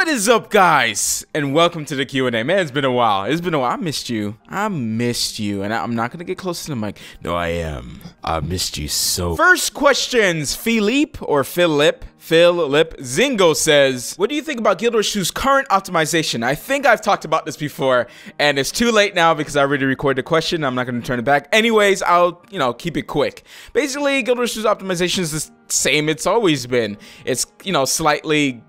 What is up, guys? And welcome to the Q&A. Man, it's been a while. I missed you. And I'm not gonna get close to the mic. No, I am. I missed you so. First questions. Philippe Zingo says, what do you think about Guild Wars 2's current optimization? I think I've talked about this before, and it's too late now because I already recorded the question. I'm not going to turn it back. Anyways, I'll, keep it quick. Basically, Guild Wars 2's optimization is the same it's always been. It's, slightly,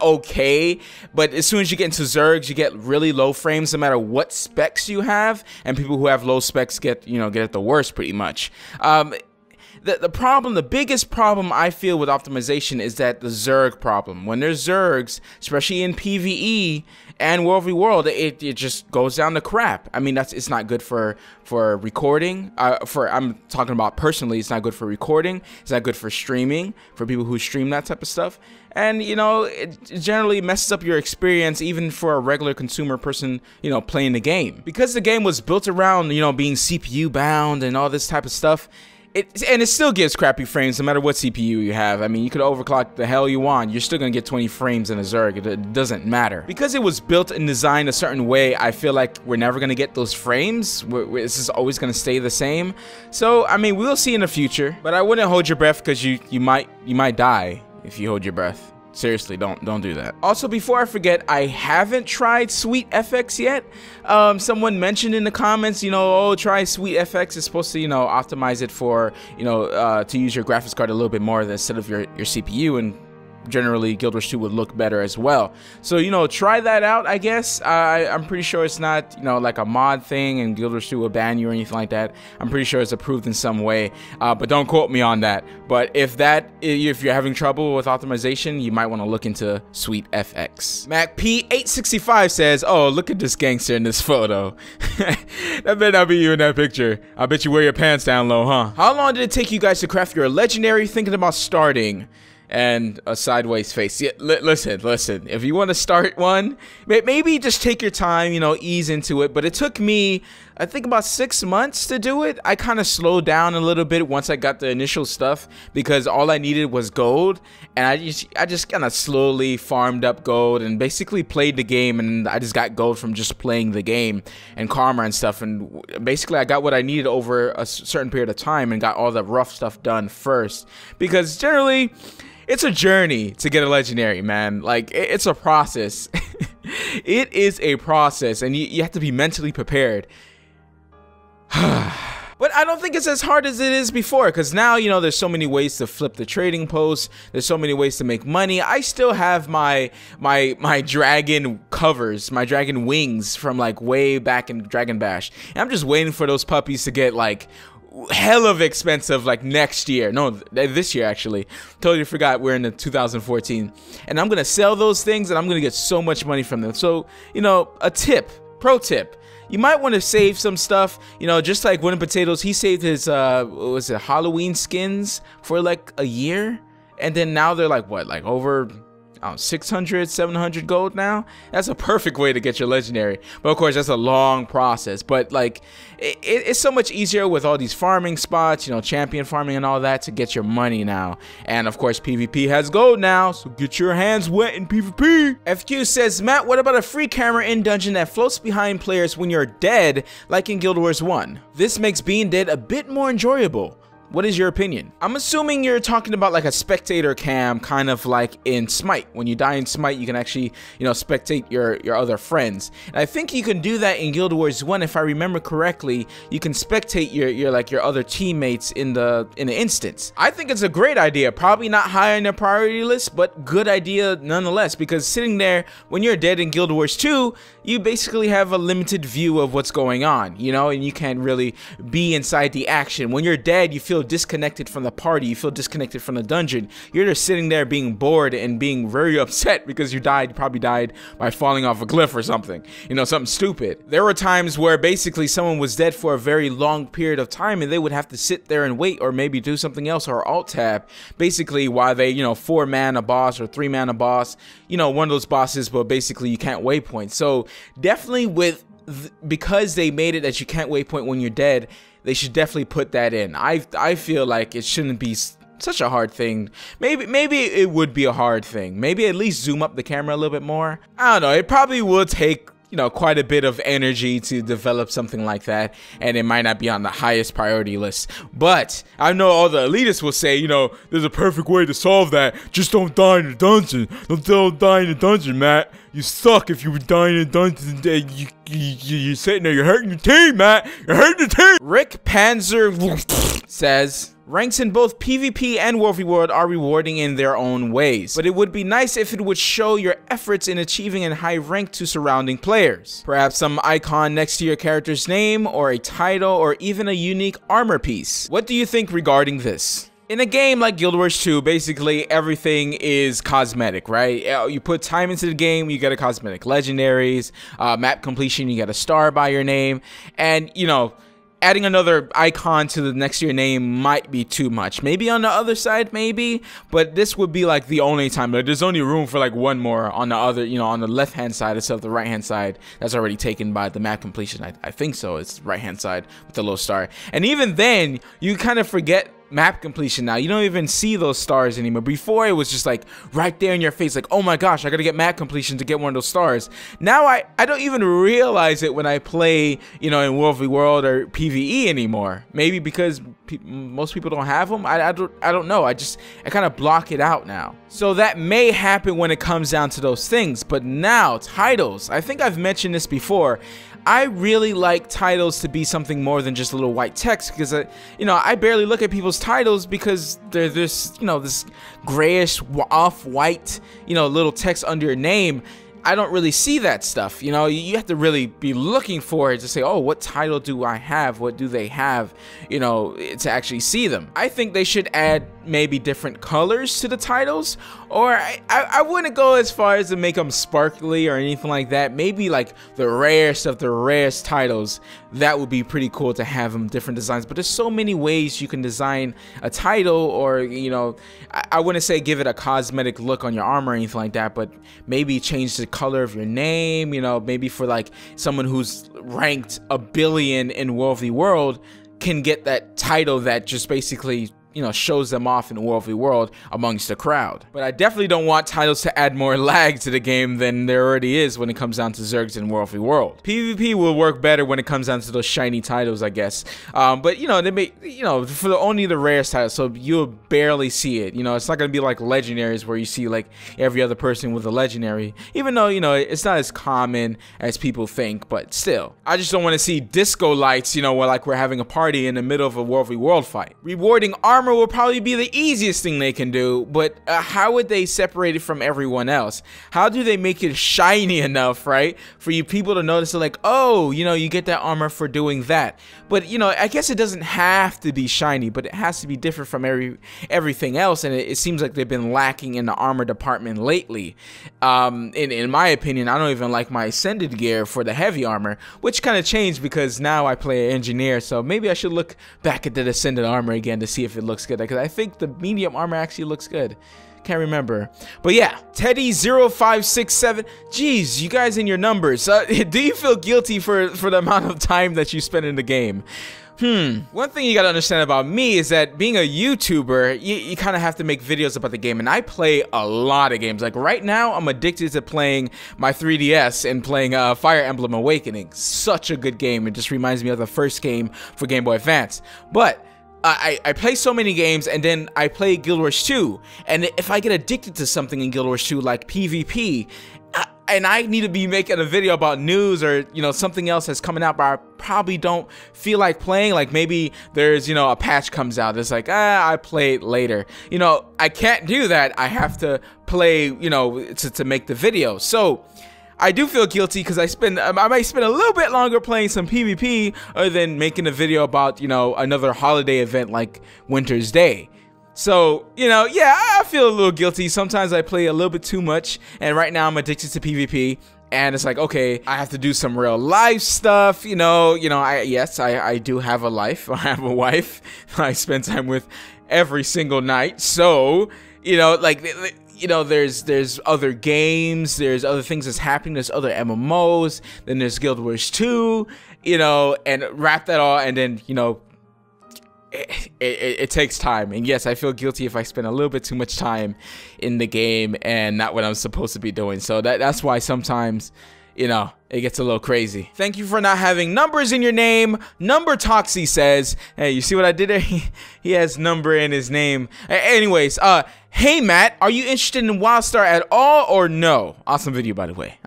okay, but as soon as you get into Zergs, you get really low frames no matter what specs you have, and people who have low specs get it the worst pretty much. The biggest problem I feel with optimization is that the Zerg problem. When there's Zergs, especially in PvE and World v World, it just goes down to crap. I mean, it's not good for recording. I'm talking about personally, it's not good for recording. It's not good for streaming, for people who stream that type of stuff. And, it generally messes up your experience even for a regular consumer person, playing the game. Because the game was built around, being CPU bound and all this type of stuff, it still gives crappy frames no matter what CPU you have. I mean, you could overclock the hell you want. You're still gonna get 20 frames in a Zerg. It doesn't matter. Because it was built and designed a certain way, I feel like we're never gonna get those frames. This is always gonna stay the same. So, I mean, we'll see in the future. But I wouldn't hold your breath because you might die if you hold your breath. Seriously, don't do that. Also, before I forget, I haven't tried Sweet FX yet. Someone mentioned in the comments, oh, try Sweet FX. It's supposed to, optimize it for, to use your graphics card a little bit more instead of your CPU, and generally Guild Wars 2 would look better as well. So, try that out, I guess. I'm pretty sure it's not, like a mod thing and Guild Wars 2 will ban you or anything like that. I'm pretty sure it's approved in some way, but don't quote me on that. But if you're having trouble with optimization, you might want to look into Sweet FX. MacP865 says, oh, look at this gangster in this photo. That better not be you in that picture. I bet you wear your pants down low, huh? How long did it take you guys to craft your legendary? Thinking about starting. And a sideways face. Yeah, listen. If you want to start one, maybe just take your time, ease into it. But it took me, I think, about 6 months to do it. I kind of slowed down a little bit once I got the initial stuff because all I needed was gold, and I just kind of slowly farmed up gold and basically played the game, and I just got gold from just playing the game and karma and stuff. And basically, I got what I needed over a certain period of time and got all the rough stuff done first, because generally, it's a journey to get a legendary, man. Like, it's a process. It is a process, and you have to be mentally prepared. But I don't think it's as hard as it is before, because now, there's so many ways to flip the trading post. There's so many ways to make money. I still have my dragon covers, my dragon wings from like way back in Dragon Bash. And I'm just waiting for those puppies to get like hell of expensive, like next year. No, this year actually. Totally forgot we're in the 2014. And I'm gonna sell those things and I'm gonna get so much money from them. So, pro tip. You might want to save some stuff, just like Wooden Potatoes. He saved his what was it, Halloween skins for like a year, and then now they're like what, like over 600, 700 gold now. That's a perfect way to get your legendary. But of course, that's a long process. But like, it's so much easier with all these farming spots, champion farming and all that, to get your money now. And of course, PvP has gold now, so get your hands wet in PvP. FQ says, Matt, what about a free camera in dungeon that floats behind players when you're dead, like in Guild Wars 1? This makes being dead a bit more enjoyable. What is your opinion? I'm assuming you're talking about like a spectator cam, kind of like in Smite. When you die in Smite, you can actually, spectate your other friends. And I think you can do that in Guild Wars 1, if I remember correctly. You can spectate your other teammates in the instance. I think it's a great idea. Probably not high on the priority list, but good idea nonetheless. Because sitting there when you're dead in Guild Wars 2, you basically have a limited view of what's going on, and you can't really be inside the action. When you're dead, you feel disconnected from the party, you feel disconnected from the dungeon. You're just sitting there being bored and being very upset because you probably died by falling off a cliff or something, something stupid. There were times where basically someone was dead for a very long period of time and they would have to sit there and wait, or maybe do something else, or alt tab, basically while they 4-man a boss or 3-man a boss, one of those bosses, but basically you can't waypoint. So definitely because they made it that you can't waypoint when you're dead, they should definitely put that in. I feel like it shouldn't be such a hard thing. Maybe it would be a hard thing. Maybe at least zoom up the camera a little bit more. I don't know. It probably will take, you know, quite a bit of energy to develop something like that, and it might not be on the highest priority list. But I know all the elitists will say, you know, there's a perfect way to solve that. Just don't die in the dungeon. Don't die in the dungeon, Matt. You suck if you were dying in the dungeon. You're sitting there, you're hurting your team, Matt. You're hurting the team. Rick Panzer says, ranks in both PvP and World v. World are rewarding in their own ways, but it would be nice if it would show your efforts in achieving a high rank to surrounding players. Perhaps some icon next to your character's name, or a title, or even a unique armor piece. What do you think regarding this? In a game like Guild Wars 2, basically everything is cosmetic, right? You put time into the game, you get a cosmetic. Legendaries, map completion, you get a star by your name, and, you know, adding another icon to the next to your name might be too much. Maybe on the other side, maybe, but this would be like the only time. But there's only room for like one more on the other, you know, on the left-hand side instead of the right-hand side. That's already taken by the map completion. I think so. It's right-hand side with the little star. And even then, you kind of forget map completion now. You don't even see those stars anymore. Before, it was just like right there in your face, like, oh my gosh, I gotta get map completion to get one of those stars. Now I don't even realize it when I play, you know, in World v. World or PvE anymore. Maybe because most people don't have them. I don't know. I kind of block it out now. So that may happen when it comes down to those things. But now titles, I think I've mentioned this before. I really like titles to be something more than just a little white text, because you know, I barely look at people's titles because they're this, you know, this grayish off-white, you know, little text under your name. I don't really see that stuff. You know, you have to really be looking for it to say, oh, what title do I have? What do they have? You know, to actually see them. I think they should add maybe different colors to the titles, or I wouldn't go as far as to make them sparkly or anything like that. Maybe like the rarest of the rarest titles. That would be pretty cool to have them different designs. But there's so many ways you can design a title, or, you know, I wouldn't say give it a cosmetic look on your armor or anything like that, but maybe change the color of your name. You know, maybe for like someone who's ranked 1 billion in World v. World can get that title that just basically, you know, shows them off in World v. World amongst the crowd. But I definitely don't want titles to add more lag to the game than there already is when it comes down to Zergs in World v. World. PvP will work better when it comes down to those shiny titles, I guess. But, you know, they may, you know, for only the rarest titles, so you'll barely see it. You know, it's not going to be like legendaries where you see like every other person with a legendary, even though, you know, it's not as common as people think, but still. I just don't want to see disco lights, you know, where like we're having a party in the middle of a World v. World fight. Rewarding armor will probably be the easiest thing they can do, but how would they separate it from everyone else? How do they make it shiny enough, right, for you people to notice it, like, oh, you know, you get that armor for doing that? But, you know, I guess it doesn't have to be shiny, but it has to be different from everything else, and it seems like they've been lacking in the armor department lately. In my opinion, I don't even like my ascended gear for the heavy armor, which kind of changed because now I play an engineer, so maybe I should look back at the ascended armor again to see if it looks good, because I think the medium armor actually looks good. Can't remember. But yeah, Teddy0567. Geez, you guys in your numbers. Do you feel guilty for the amount of time that you spend in the game? One thing you gotta understand about me is that being a YouTuber, you kind of have to make videos about the game, and I play a lot of games. Like right now, I'm addicted to playing my 3DS and playing Fire Emblem Awakening. Such a good game. It just reminds me of the first game for Game Boy Advance. But I play so many games, and then I play Guild Wars 2, and if I get addicted to something in Guild Wars 2 like PvP, and I need to be making a video about news or, you know, something else that's coming out, but I probably don't feel like playing, like maybe there's, you know, a patch comes out, it's like, I play it later. You know, I can't do that. I have to play, you know, to make the video. So I do feel guilty because I might spend a little bit longer playing some PvP other than making a video about, you know, another holiday event like Winter's Day. So, you know, yeah, I feel a little guilty. Sometimes I play a little bit too much, and right now I'm addicted to PvP. And it's like, okay, I have to do some real life stuff, you know, yes, I do have a life. I have a wife I spend time with every single night. So, you know, like, you know, there's other games, there's other things that's happening, there's other MMOs, then there's Guild Wars 2, you know, and wrap that all, and then, you know, it takes time. And yes, I feel guilty if I spend a little bit too much time in the game and not what I'm supposed to be doing. So that's why sometimes, you know, it gets a little crazy. Thank you for not having numbers in your name. Number Toxie says, hey, you see what I did there? He has number in his name. Anyways, hey Matt, are you interested in WildStar at all or no? Awesome video, by the way.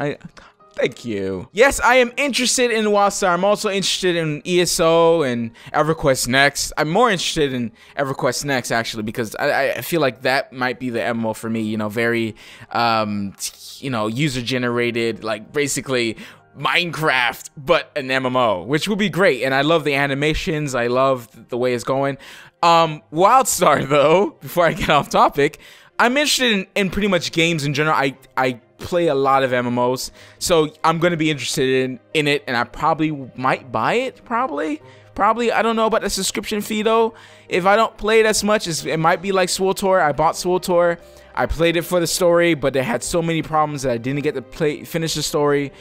Thank you. Yes, I am interested in WildStar. I'm also interested in ESO and EverQuest Next. I'm more interested in EverQuest Next, actually, because I feel like that might be the MMO for me. You know, very, you know, user-generated, like, basically Minecraft, but an MMO, which would be great. And I love the animations. I love the way it's going. WildStar, though, before I get off topic, I'm interested in pretty much games in general. I play a lot of MMOs, so I'm gonna be interested in it, and I probably might buy it. Probably. I don't know about the subscription fee though. If I don't play it as much, it might be like SWTOR. I bought SWTOR. I played it for the story, but they had so many problems that I didn't get to finish the story.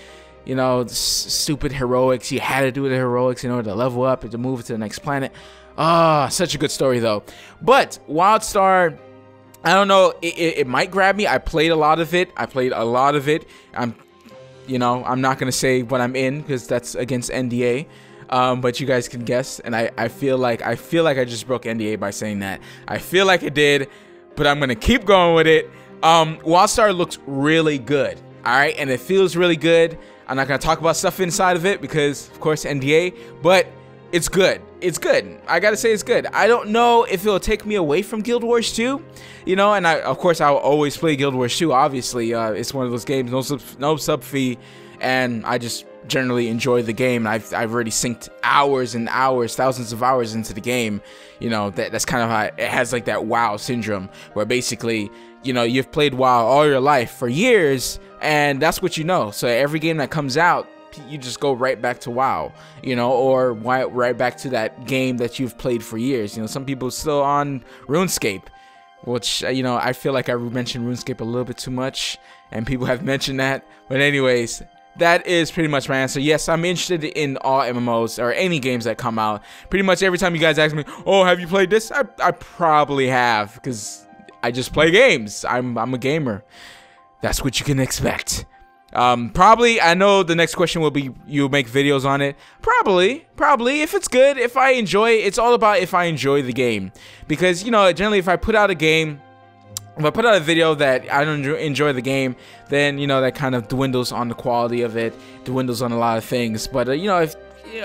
You know, stupid heroics. You had to do the heroics in order to level up and to move to the next planet. Ah, such a good story though. But WildStar, I don't know, it might grab me. I played a lot of it. You know, I'm not gonna say what I'm in because that's against NDA. But you guys can guess, and I feel like I just broke NDA by saying that. I feel like it did, but I'm gonna keep going with it. WildStar looks really good, all right, and it feels really good. I'm not gonna talk about stuff inside of it because, of course, NDA, but it's good. It's good. I gotta say it's good. I don't know if it'll take me away from Guild Wars 2, you know, and of course I'll always play Guild Wars 2. Obviously, it's one of those games, no sub fee, and I just generally enjoy the game. I've already synced hours and hours, thousands of hours into the game. You know, that's kind of how it has like that WoW syndrome, where basically, you know, you've played WoW all your life for years, and that's what you know. So every game that comes out, you just go right back to WoW, you know, or right back to that game that you've played for years. You know, some people still on RuneScape, which, you know, I feel like I mentioned RuneScape a little bit too much, and people have mentioned that. But anyways, that is pretty much my answer. Yes, I'm interested in all MMOs or any games that come out. Pretty much every time you guys ask me, oh, have you played this? I probably have, because I just play games. I'm a gamer. That's what you can expect. Probably, I know the next question will be, you make videos on it. Probably, if it's good, if I enjoy it. It's all about if I enjoy the game. Because, you know, generally if I put out a game, if I put out a video that I don't enjoy the game, then, you know, that kind of dwindles on the quality of it, dwindles on a lot of things. But, you know, if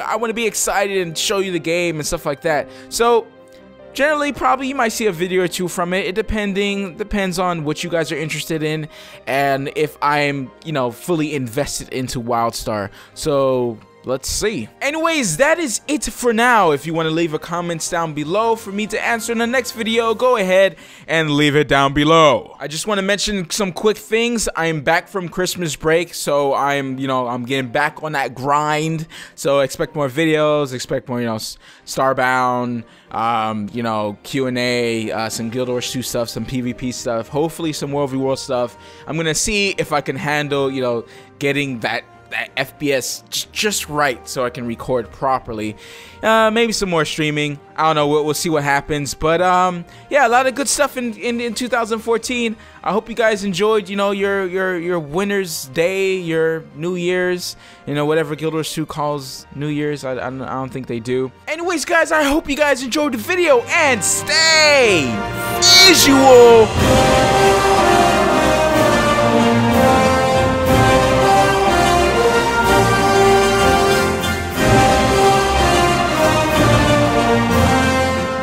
I want to be excited and show you the game and stuff like that. So, generally, probably you might see a video or two from it. It depends on what you guys are interested in and if I'm, you know, fully invested into WildStar. So let's see. Anyways, that is it for now. If you want to leave a comment down below for me to answer in the next video, go ahead and leave it down below. I just want to mention some quick things. I'm back from Christmas break, so I'm getting back on that grind. So expect more videos, expect more, you know, Starbound, you know, Q&A, some Guild Wars 2 stuff, some PvP stuff, hopefully some World v World stuff. I'm gonna see if I can handle, you know, getting that FPS just right so I can record properly. Maybe some more streaming. I don't know. We'll see what happens. But yeah, a lot of good stuff in 2014. I hope you guys enjoyed, you know, your Winter's Day, your New Year's, you know, whatever Guild Wars 2 calls New Year's. I don't think they do. Anyways, guys, I hope you guys enjoyed the video and stay visual.